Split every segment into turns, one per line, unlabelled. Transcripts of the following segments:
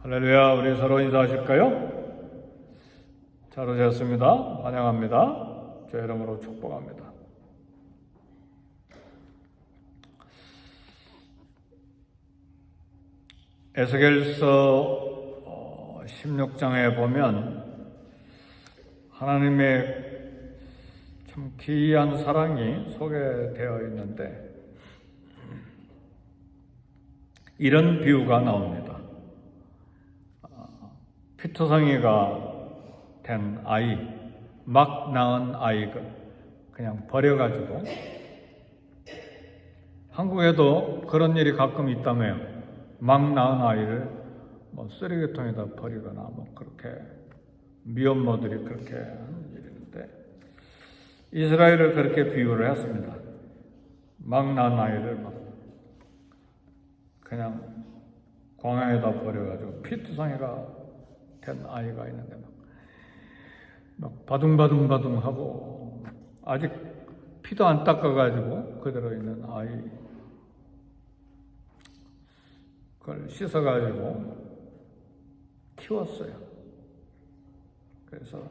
할렐루야. 우리 서로 인사하실까요? 잘 오셨습니다. 환영합니다. 주의 이름으로 축복합니다. 에스겔서 16장에 보면 하나님의 참 기이한 사랑이 소개되어 있는데 이런 비유가 나옵니다. 피투성이가 된 아이, 막 낳은 아이가 그냥 버려가지고, 한국에도 그런 일이 가끔 있다며요. 막 낳은 아이를 쓰레기통에다 버리거나 그렇게 미혼모들이 그렇게 하는 일인데, 이스라엘을 그렇게 비유를 했습니다. 막 낳은 아이를 그냥 광야에다 버려가지고 피투성이가 된 아이가 있는데 막 바둥바둥하고 아직 피도 안 닦아가지고 그대로 있는 아이, 그걸 씻어가지고 키웠어요. 그래서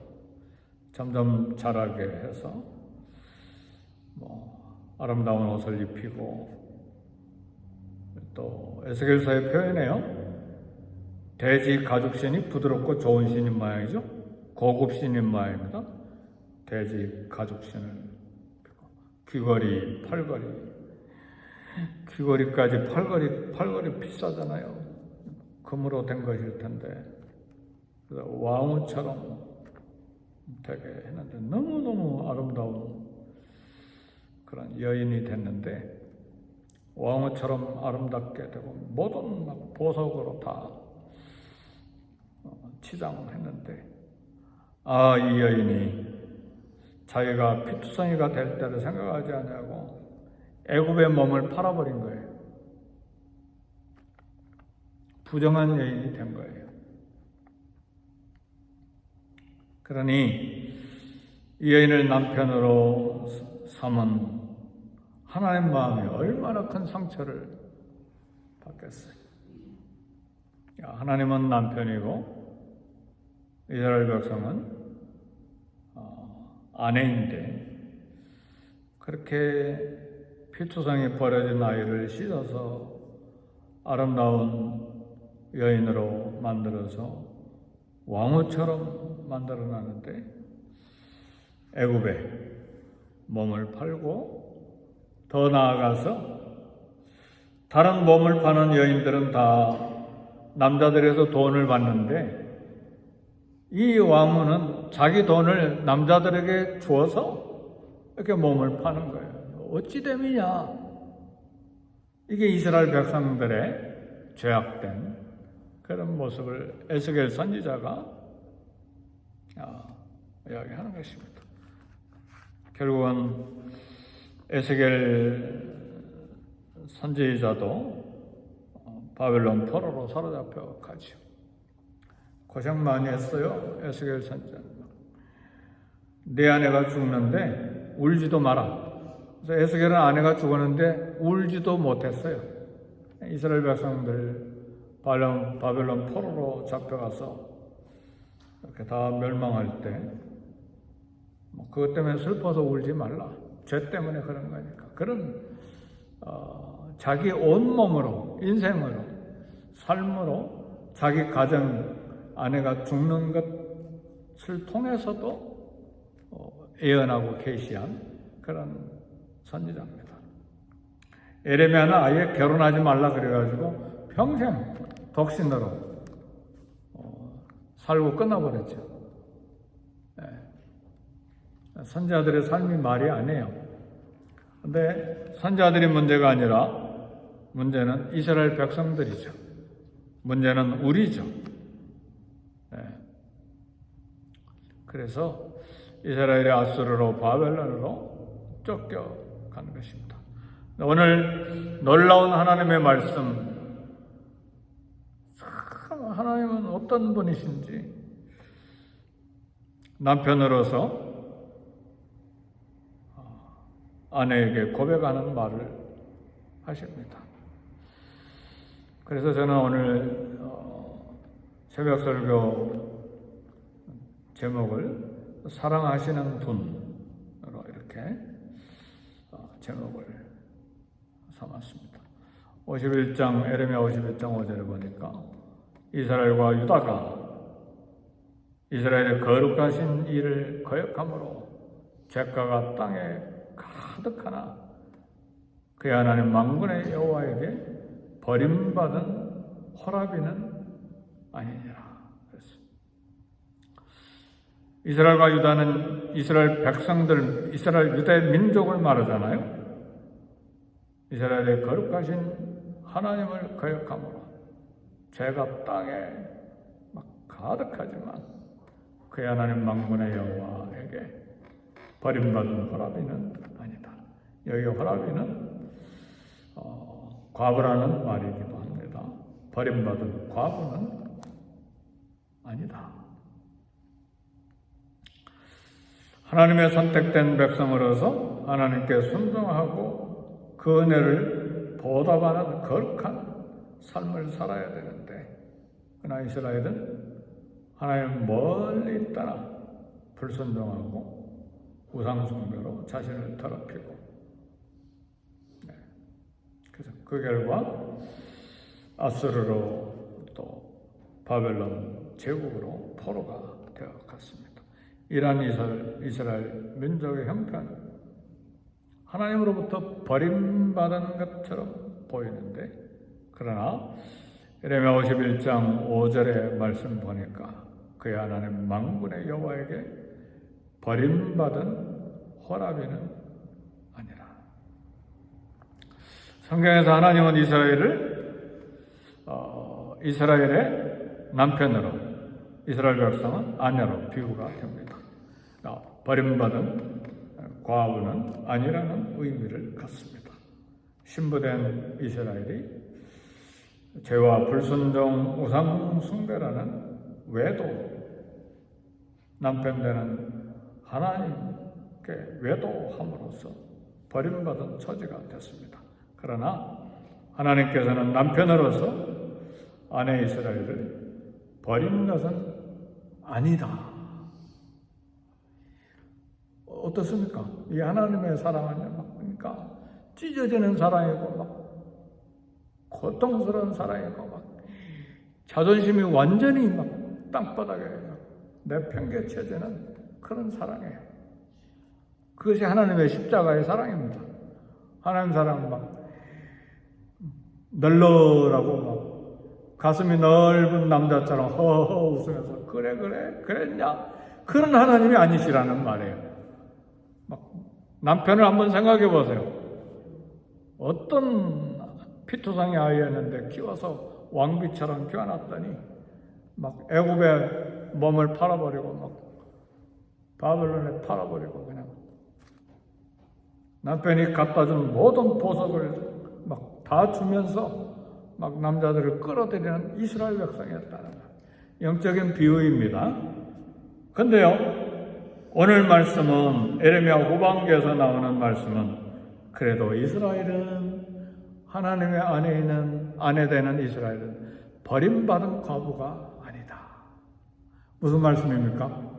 점점 자라게 해서 아름다운 옷을 입히고, 또 에스겔서의 표현에요, 돼지 가죽신이 부드럽고 좋은 신인 모양이죠. 고급 신인 모양입니다. 돼지 가죽신을 귀걸이, 귀걸이까지 팔걸이 비싸잖아요. 금으로 된 것일 텐데, 그래서 왕후처럼 되게 했는데 너무너무 아름다운 그런 여인이 됐는데, 왕후처럼 아름답게 되고 모든 보석으로 다 치장했는데, 이 여인이 자기가 피투성이가 될 때를 생각하지 않냐고 애굽의 몸을 팔아버린 거예요. 부정한 여인이 된 거예요. 그러니 이 여인을 남편으로 삼은 하나님 마음이 얼마나 큰 상처를 받겠어요. 하나님은 남편이고 이스라엘 백성은 아내인데, 그렇게 피투성이 버려진 아이를 씻어서 아름다운 여인으로 만들어서 왕후처럼 만들어놨는데, 애굽에 몸을 팔고, 더 나아가서 다른 몸을 파는 여인들은 다 남자들에서 돈을 받는데, 이 왕후는 자기 돈을 남자들에게 주어서 이렇게 몸을 파는 거예요. 어찌 됨이냐? 이게 이스라엘 백성들의 죄악된 그런 모습을 에스겔 선지자가 이야기하는 것입니다. 결국은 에스겔 선지자도 바벨론 포로로 사로잡혀 가죠. 고생 많이 했어요. 에스겔 선지자는. 내 아내가 죽는데 울지도 마라. 그래서 에스겔은 아내가 죽었는데 울지도 못했어요. 이스라엘 백성들 바벨론 포로로 잡혀가서 이렇게 다 멸망할 때 그것 때문에 슬퍼서 울지 말라. 죄 때문에 그런 거니까. 그런 자기 온몸으로, 인생으로, 삶으로 자기 가정, 아내가 죽는 것을 통해서도 예언하고 계시한 그런 선지자입니다. 에레미야는 아예 결혼하지 말라 그래가지고 평생 독신으로 살고 끝나버렸죠. 선지자들의 삶이 말이 아니에요. 근데 선지자들이 문제가 아니라 문제는 이스라엘 백성들이죠. 문제는 우리죠. 그래서 이스라엘이 아수르로, 바벨론으로 쫓겨간 것입니다. 오늘 놀라운 하나님의 말씀, 참 하나님은 어떤 분이신지 남편으로서 아내에게 고백하는 말을 하십니다. 그래서 저는 오늘 새벽 설교 제목을 사랑하시는 분으로 이렇게 제목을 삼았습니다. 51장 에레미야 51장 5절에 보니까 이스라엘과 유다가 이스라엘의 거룩하신 일을 거역함으로 죄가가 땅에 가득하나 그의 하나님 만군의 여호와에게 버림받은 호라비는 아니니라. 그랬습니다. 이스라엘과 유다는 이스라엘 백성들, 이스라엘 유다의 민족을 말하잖아요. 이스라엘의 거룩하신 하나님을 거역함으로 죄가 땅에 막 가득하지만 그의 하나님 만군의 여호와에게 버림받은 호라비는 아니다. 여기 호라비는 과부라는 말이기도 합니다. 버림받은 과부는 아니다. 하나님의 선택된 백성으로서 하나님께 순종하고 그 은혜를 보답하는 거룩한 삶을 살아야 되는데, 그러나 이스라엘은 하나님 멀리 떠나 불순종하고 우상숭배로 자신을 더럽히고, 그래서 그 결과 아수르로 또 바벨론 제국으로 포로가 되어갔습니다. 이러한 이스라엘 민족의 형편, 하나님으로부터 버림받은 것처럼 보이는데, 그러나 에레미야 51장 5절의 말씀 보니까 그의 하나님 만군의 여호와에게 버림받은 호라비는 아니라. 성경에서 하나님은 이스라엘의 남편으로, 이스라엘 백성은 아내로 비유가 됩니다. 버림받은 과부는 아니라는 의미를 갖습니다. 신부된 이스라엘이 죄와 불순종, 우상 숭배라는 외도, 남편 되는 하나님께 외도함으로써 버림받은 처지가 됐습니다. 그러나 하나님께서는 남편으로서 아내 이스라엘을 버린 것은 아니다. 어떻습니까? 이 하나님의 사랑은 막 보니까 찢어지는 사랑이고 막 고통스러운 사랑이고 막 자존심이 완전히 막 땅바닥에 내팽개쳐지는 그런 사랑이에요. 그것이 하나님의 십자가의 사랑입니다. 하나님 사랑은 막 널널하고 막 가슴이 넓은 남자처럼 허허 웃으면서 그래 그랬냐? 그런 하나님이 아니시라는 말이에요. 막 남편을 한번 생각해 보세요. 어떤 피투성이 아이였는데 키워서 왕비처럼 키워놨더니 막 애굽에 몸을 팔아버리고 막 바벨론에 팔아버리고 그냥 남편이 갖다 준 모든 보석을 막 다 주면서 막 남자들을 끌어들이는 이스라엘 백성이었다는 거예요. 영적인 비유입니다. 근데요, 오늘 말씀은 에레미야 후반기에서 나오는 말씀은 그래도 이스라엘은 하나님의 아내 되는 이스라엘은 버림받은 과부가 아니다. 무슨 말씀입니까?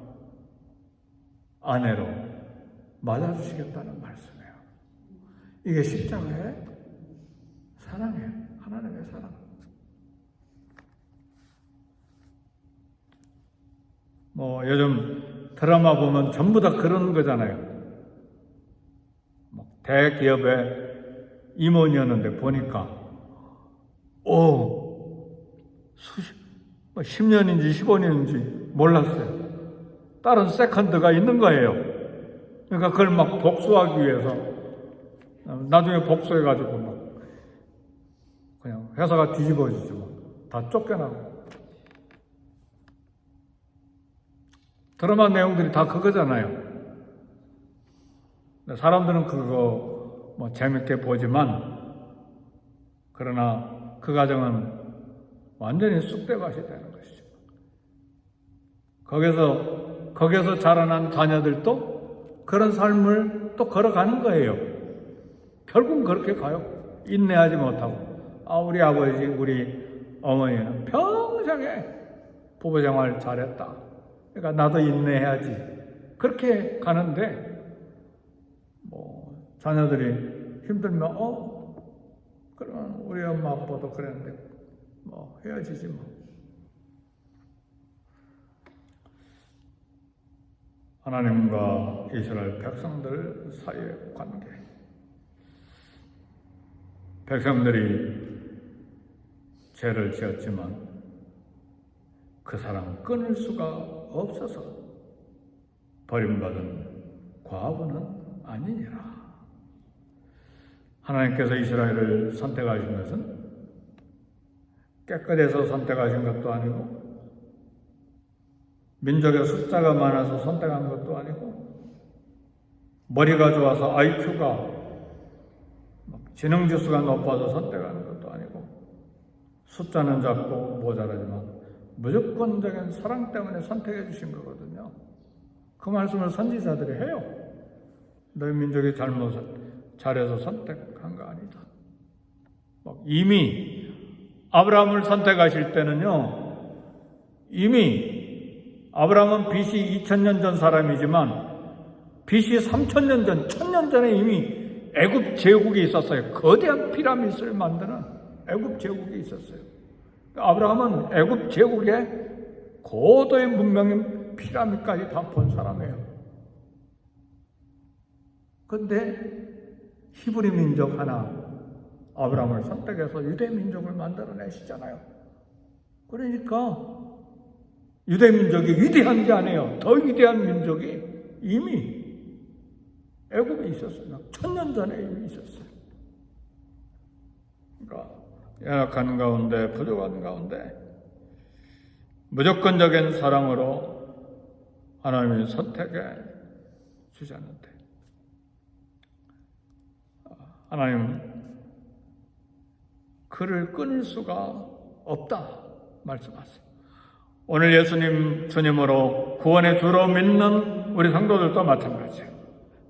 아내로 맞아주시겠다는 말씀이에요. 이게 십자가의 사랑이에요. 하나님의 사랑. 요즘 드라마 보면 전부 다 그런 거잖아요. 대기업의 임원이었는데 보니까 10년인지 15년인지 몰랐어요. 다른 세컨드가 있는 거예요. 그러니까 그걸 막 복수하기 위해서 나중에 복수해가지고 막 그냥 회사가 뒤집어지죠. 다 쫓겨나고. 드라마 내용들이 다 그거잖아요. 사람들은 그거 재밌게 보지만, 그러나 그 가정은 완전히 쑥대밭이 되는 것이죠. 거기서 자라난 자녀들도 그런 삶을 또 걸어가는 거예요. 결국은 그렇게 가요. 인내하지 못하고. 우리 아버지, 우리 어머니는 평생에 부부 생활 잘했다. 그러니까 나도 인내해야지. 그렇게 가는데 자녀들이 힘들면 그러면 우리 엄마 아빠도 그랬는데 헤어지지 뭐. 하나님과 이스라엘 백성들 사이의 관계. 백성들이 죄를 지었지만 그 사랑 끊을 수가 없어서 버림받은 과부는 아니니라. 하나님께서 이스라엘을 선택하신 것은 깨끗해서 선택하신 것도 아니고 민족의 숫자가 많아서 선택한 것도 아니고 머리가 좋아서 IQ가 지능지수가 높아서 선택하는 것도 아니고 숫자는 작고 모자라지만 무조건적인 사랑 때문에 선택해 주신 거거든요. 그 말씀을 선지자들이 해요. 너희 민족이 잘해서 선택한 거 아니다. 이미 아브라함을 선택하실 때는요, 이미 아브라함은 BC 2000년 전 사람이지만 BC 3000년 전, 1000년 전에 이미 애굽 제국이 있었어요. 거대한 피라미드를 만드는 애굽 제국이 있었어요. 아브라함은 애굽 제국의 고도의 문명인 피라미드까지 다 본 사람이에요. 그런데 히브리 민족 하나 아브라함을 선택해서 유대 민족을 만들어내시잖아요. 그러니까 유대 민족이 위대한 게 아니에요. 더 위대한 민족이 이미 애굽에 있었어요. 1000년 전에 이미 있었어요. 그러니까 연약한 가운데, 부족한 가운데 무조건적인 사랑으로 하나님이 선택해 주셨는데 하나님은 그를 끊을 수가 없다 말씀하세요. 오늘 예수님 주님으로 구원의 주로 믿는 우리 성도들도 마찬가지예요.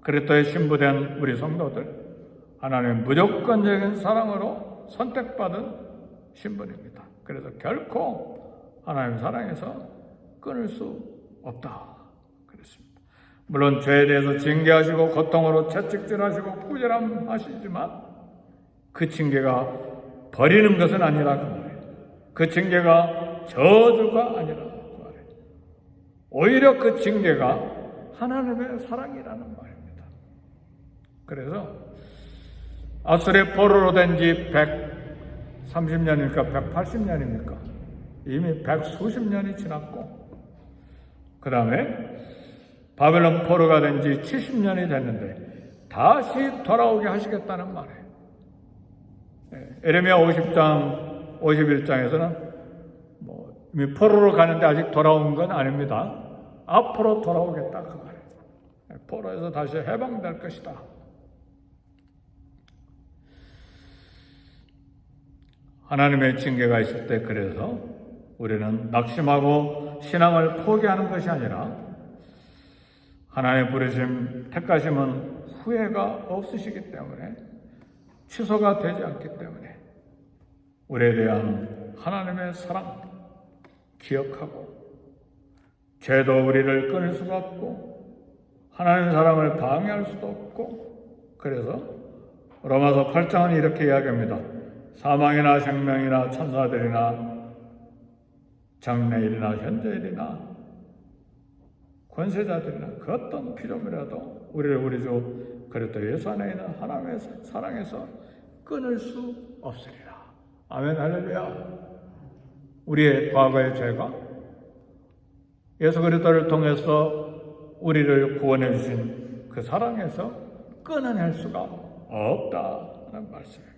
그리스도의 신부된 우리 성도들, 하나님의 무조건적인 사랑으로 선택받은 신분입니다. 그래서 결코 하나님 사랑에서 끊을 수 없다 그랬습니다. 물론 죄에 대해서 징계하시고 고통으로 채찍질하시고 꾸지람하시지만 그 징계가 버리는 것은 아니라 그 말이에요. 그 징계가 저주가 아니라 그 말이에요. 오히려 그 징계가 하나님의 사랑이라는 말입니다. 그래서 아수르의 포로로 된 지 130년입니까? 180년입니까? 이미 100수십 년이 지났고 그 다음에 바벨론 포로가 된 지 70년이 됐는데 다시 돌아오게 하시겠다는 말이에요. 에레미야 50장, 51장에서는 이미 포로로 가는데 아직 돌아온 건 아닙니다. 앞으로 돌아오겠다 그 말이에요. 포로에서 다시 해방될 것이다. 하나님의 징계가 있을 때 그래서 우리는 낙심하고 신앙을 포기하는 것이 아니라 하나님의 부르심, 택하심은 후회가 없으시기 때문에 취소가 되지 않기 때문에 우리에 대한 하나님의 사랑 기억하고 죄도 우리를 끊을 수가 없고 하나님의 사랑을 방해할 수도 없고 그래서 로마서 8장은 이렇게 이야기합니다. 사망이나 생명이나 천사들이나 장래일이나 현재일이나 권세자들이나 그 어떤 피조물이라도 우리를 우리 주 그리스도 예수 안에 있는 하나님의 사랑에서 끊을 수 없으리라. 아멘 할렐루야. 우리의 과거의 죄가 예수 그리스도를 통해서 우리를 구원해 주신 그 사랑에서 끊어낼 수가 없다는 말씀입니다.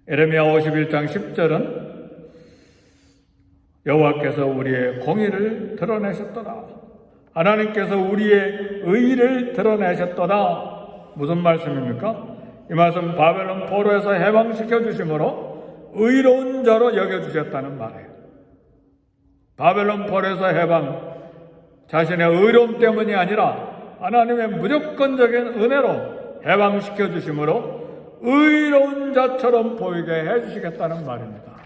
에레미야 51장 10절은 여호와께서 우리의 공의를 드러내셨도다. 하나님께서 우리의 의를 드러내셨도다. 무슨 말씀입니까? 이 말씀 바벨론 포로에서 해방시켜 주심으로 의로운 자로 여겨주셨다는 말이에요. 바벨론 포로에서 해방, 자신의 의로움 때문이 아니라 하나님의 무조건적인 은혜로 해방시켜 주심으로 의로운 자처럼 보이게 해주시겠다는 말입니다.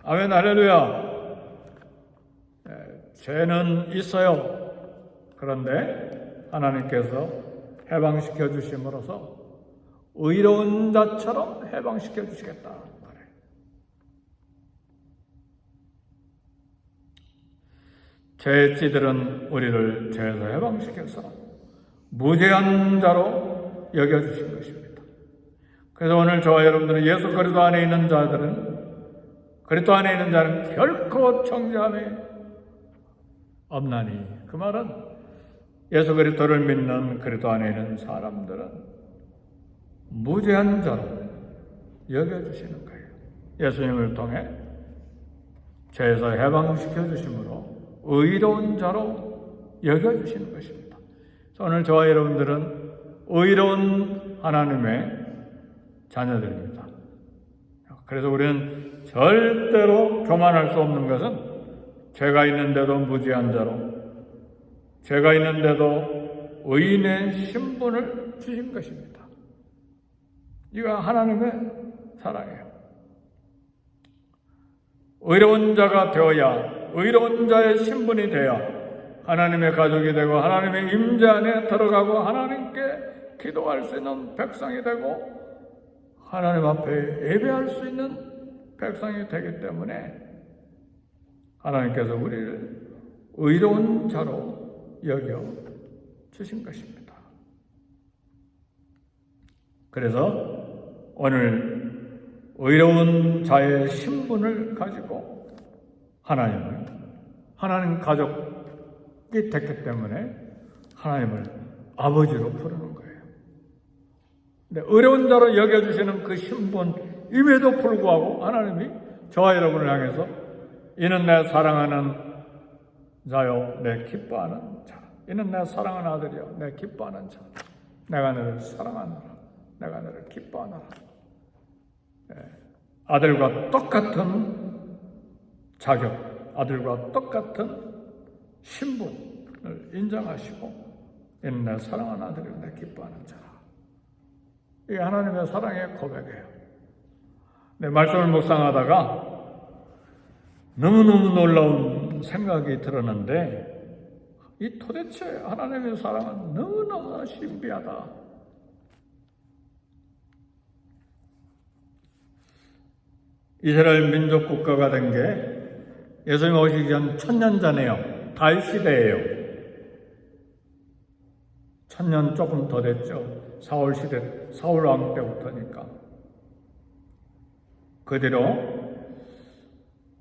아멘, 할렐루야. 죄는 있어요. 그런데 하나님께서 해방시켜 주심으로써 의로운 자처럼 해방시켜 주시겠다 말해요. 죄지들은 우리를 죄에서 해방시켜서 무죄한 자로 여겨주신 것입니다. 그래서 오늘 저와 여러분들은 예수 그리스도 안에 있는 자들은, 그리스도 안에 있는 자는 결코 정죄함이 없나니, 그 말은 예수 그리스도를 믿는 그리스도 안에 있는 사람들은 무죄한 자로 여겨주시는 거예요. 예수님을 통해 죄에서 해방시켜 주심으로 의로운 자로 여겨주시는 것입니다. 오늘 저와 여러분들은 의로운 하나님의 자녀들입니다. 그래서 우리는 절대로 교만할 수 없는 것은 죄가 있는데도 무죄한 자로, 죄가 있는데도 의인의 신분을 주신 것입니다. 이거 하나님의 사랑이에요. 의로운 자가 되어야, 의로운 자의 신분이 되어야 하나님의 가족이 되고 하나님의 임재 안에 들어가고 하나님께 기도할 수 있는 백성이 되고 하나님 앞에 예배할 수 있는 백성이 되기 때문에 하나님께서 우리를 의로운 자로 여겨 주신 것입니다. 그래서 오늘 의로운 자의 신분을 가지고 하나님 가족이 됐기 때문에 하나님을 아버지로 부르는 거예요. 근데 의로운 자로 여겨주시는 그 신분임에도 불구하고 하나님이 저와 여러분을 향해서 이는 내 사랑하는 자요, 내 기뻐하는 자. 이는 내 사랑하는 아들이요, 내 기뻐하는 자. 내가 너를 사랑하노라. 내가 너를 기뻐하노라. 아들과 똑같은 자격, 아들과 똑같은 신분을 인정하시고 이는 내 사랑하는 아들이요, 내 기뻐하는 자라. 이게 하나님의 사랑의 고백이에요. 내 말씀을 묵상하다가 너무너무 놀라운 생각이 들었는데 이 도대체 하나님의 사랑은 너무너무 신비하다. 이스라엘 민족 국가가 된 게 예수님 오시기 전 1000년 전이에요. 다윗 시대예요. 1000년 조금 더 됐죠. 사울 시대, 사울 왕 때부터니까. 그 뒤로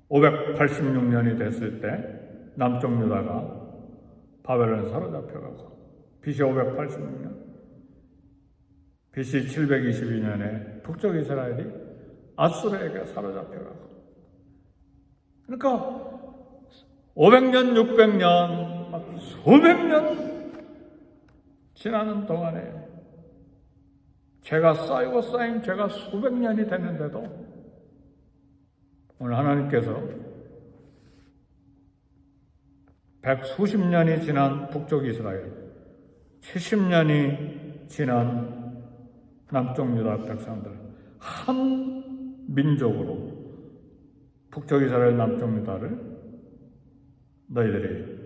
586년이 됐을 때 남쪽 유다가 바벨론에 사로잡혀가고 BC 586년, BC 722년에 북쪽 이스라엘이 아수르에게 사로잡혀가고, 그러니까 500년, 600년, 막 수백 년 지나는 동안에 죄가 쌓이고 쌓인 죄가 수백 년이 됐는데도 오늘 하나님께서 100수십 년이 지난 북쪽 이스라엘, 70년이 지난 남쪽 유다 백성들, 한 민족으로 북쪽 이스라엘, 남쪽 유다를 너희들이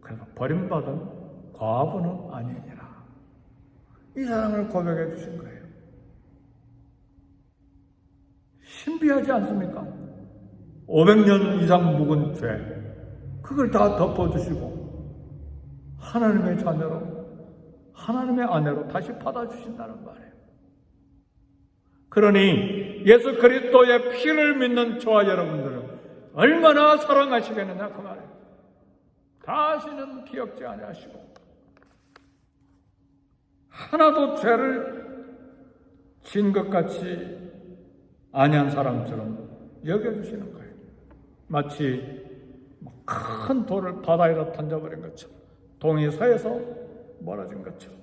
그래서 버림받은 과부는 아니니라. 이 사랑을 고백해 주신 거예요. 신비하지 않습니까? 500년 이상 묵은 죄, 그걸 다 덮어주시고 하나님의 자녀로, 하나님의 아내로 다시 받아주신다는 말이에요. 그러니 예수 그리스도의 피를 믿는 저와 여러분들은 얼마나 사랑하시겠느냐 그 말이에요. 다시는 기억지 아니하시고 하나도 죄를 진 것 같이 아니한 사람처럼 여겨주시는 거예요. 마치 큰 돌을 바다에다 던져버린 것처럼, 동이 서에서 멀어진 것처럼.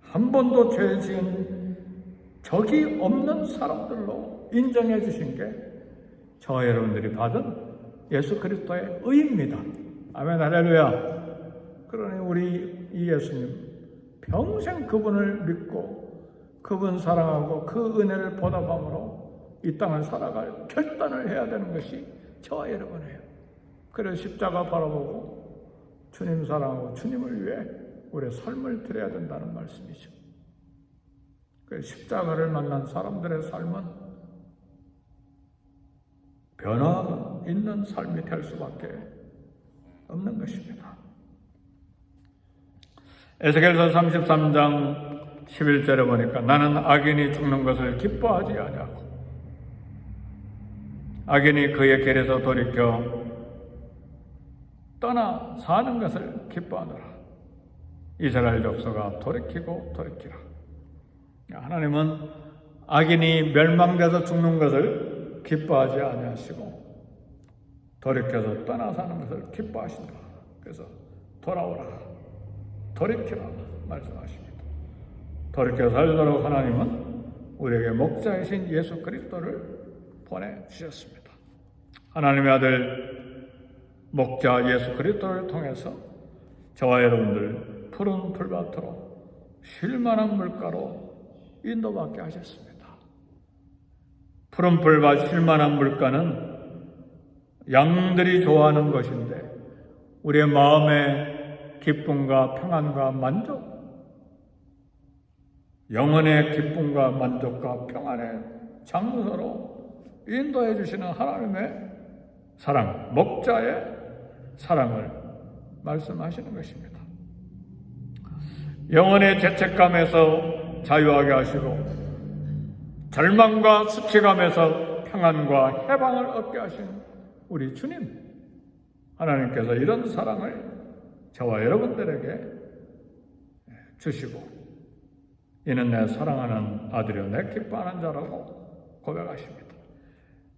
한 번도 죄 지은 적이 없는 사람들로 인정해 주신 게 저와 여러분들이 받은 예수 그리스도의 의입니다. 아멘, 할렐루야. 그러니 우리 이 예수님 평생 그분을 믿고 그분 사랑하고 그 은혜를 보답함으로 이 땅을 살아갈 결단을 해야 되는 것이 저와 여러분이에요. 그래서 십자가 바라보고 주님 사랑하고 주님을 위해 우리의 삶을 드려야 된다는 말씀이죠. 그 십자가를 만난 사람들의 삶은 변화가 있는 삶이 될 수밖에 없는 것입니다. 에스겔서 33장 11절에 보니까 나는 악인이 죽는 것을 기뻐하지 아니하고 악인이 그의 길에서 돌이켜 떠나 사는 것을 기뻐하노라. 이스라엘 족속아 돌이키고 돌이키라. 하나님은 악인이 멸망돼서 죽는 것을 기뻐하지 아니하시고 돌이켜서 떠나 사는 것을 기뻐하신다. 그래서 돌아오라, 돌이키라 말씀하십니다. 돌이켜 살도록 하나님은 우리에게 목자이신 예수 그리스도를 보내주셨습니다. 하나님의 아들 목자 예수 그리스도를 통해서 저와 여러분들 푸른 풀밭으로 쉴만한 물가로 인도받게 하셨습니다. 푸른 풀밭 쉴만한 물가는 양들이 좋아하는 것인데 우리의 마음의 기쁨과 평안과 만족, 영혼의 기쁨과 만족과 평안의 장소로 인도해 주시는 하나님의 사랑, 목자의 사랑을 말씀하시는 것입니다. 영혼의 죄책감에서 자유하게 하시고 절망과 수치감에서 평안과 해방을 얻게 하신 우리 주님, 하나님께서 이런 사랑을 저와 여러분들에게 주시고 이는 내 사랑하는 아들이요 내 기뻐하는 자라고 고백하십니다.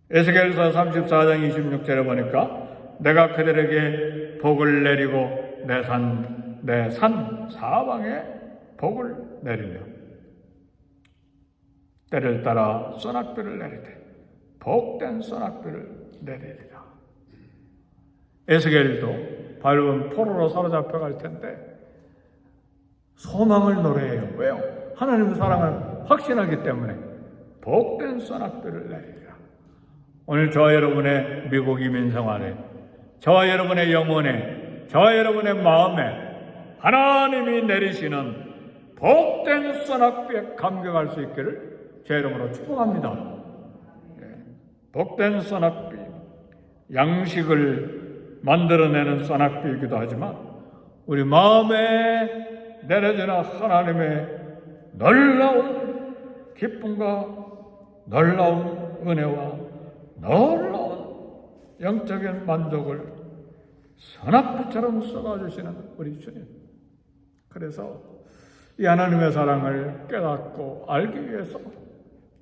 에스겔서 34장 26절에 보니까 내가 그들에게 복을 내리고 내 산 사방에 복을 내리며 때를 따라 소낙비를 내리되 복된 소낙비를 내리리라. 에스겔도 밝은 포로로 사로잡혀 갈 텐데 소망을 노래해요. 왜요? 하나님의 사랑을 확신하기 때문에 복된 소낙비를 내리리라. 오늘 저와 여러분의 미국 이민 생활에, 저와 여러분의 영혼에, 저와 여러분의 마음에 하나님이 내리시는 복된 소낙비에 감격할 수 있기를 제 이름으로 축복합니다. 복된 소낙비, 양식을 만들어내는 소낙비이기도 하지만 우리 마음에 내려지는 하나님의 놀라운 기쁨과 놀라운 은혜와 놀라운 영적인 만족을 소낙비처럼 쏟아주시는 우리 주님. 그래서 이 하나님의 사랑을 깨닫고 알기 위해서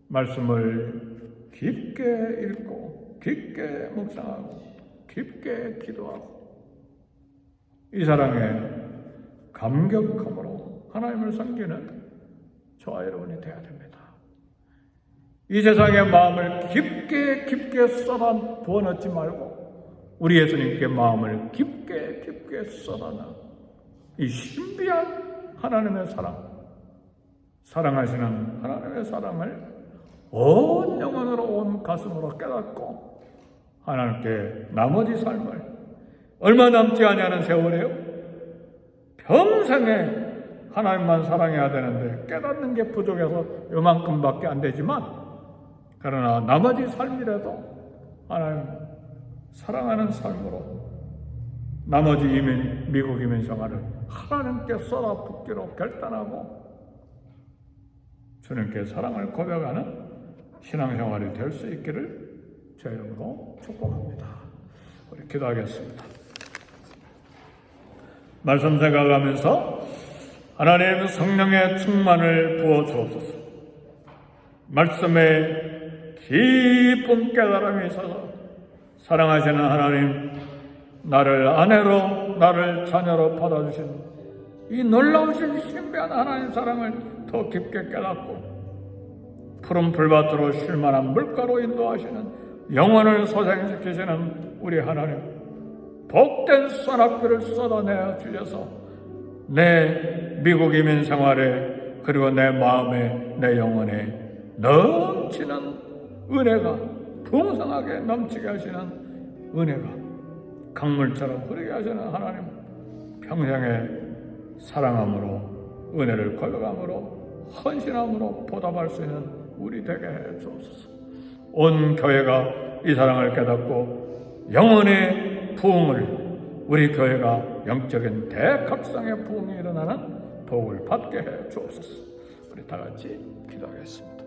말씀을 깊게 읽고 깊게 묵상하고 깊게 기도하고 이 사랑에 감격함으로 하나님을 섬기는 저와 여러분이 되어야 됩니다. 이 세상의 마음을 깊게 쏟아 부어넣지 말고 우리 예수님께 마음을 깊게 쏟아넣어 이 신비한 하나님의 사랑하시는 하나님의 사랑을 온 영혼으로 온 가슴으로 깨닫고 하나님께 나머지 삶을 얼마 남지 아니하는 세월에요. 평생에 하나님만 사랑해야 되는데 깨닫는 게 부족해서 요만큼밖에 안 되지만 그러나 나머지 삶이라도 하나님 사랑하는 삶으로 나머지 미국 이민 생활을 하나님께 쏟아붓기로 결단하고 주님께 사랑을 고백하는 신앙생활이 될 수 있기를 제 이름으로 축복합니다. 우리 기도하겠습니다. 말씀 생각하면서 하나님 성령의 충만을 부어 주옵소서. 말씀에 깊은 깨달음이 있어서 사랑하시는 하나님, 나를 아내로 나를 자녀로 받아주신 이 놀라우신 신비한 하나님 사랑을 더 깊게 깨닫고 푸른 풀밭으로 쉴만한 물가로 인도하시는 영혼을 소생시키시는 우리 하나님, 복된 소낙비를 쏟아내어 주셔서 내 미국 이민 생활에 그리고 내 마음에 내 영혼에 넘치는 은혜가 풍성하게 넘치게 하시는 은혜가 강물처럼 흐르게 하시는 하나님, 평생의 사랑함으로 은혜를 거역함으로 헌신함으로 보답할 수 있는 우리 되게 해 주옵소서. 온 교회가 이 사랑을 깨닫고 영혼의 부흥을, 우리 교회가 영적인 대각성의 부흥이 일어나는 복을 받게 해 주옵소서. 우리 다 같이 기도하겠습니다.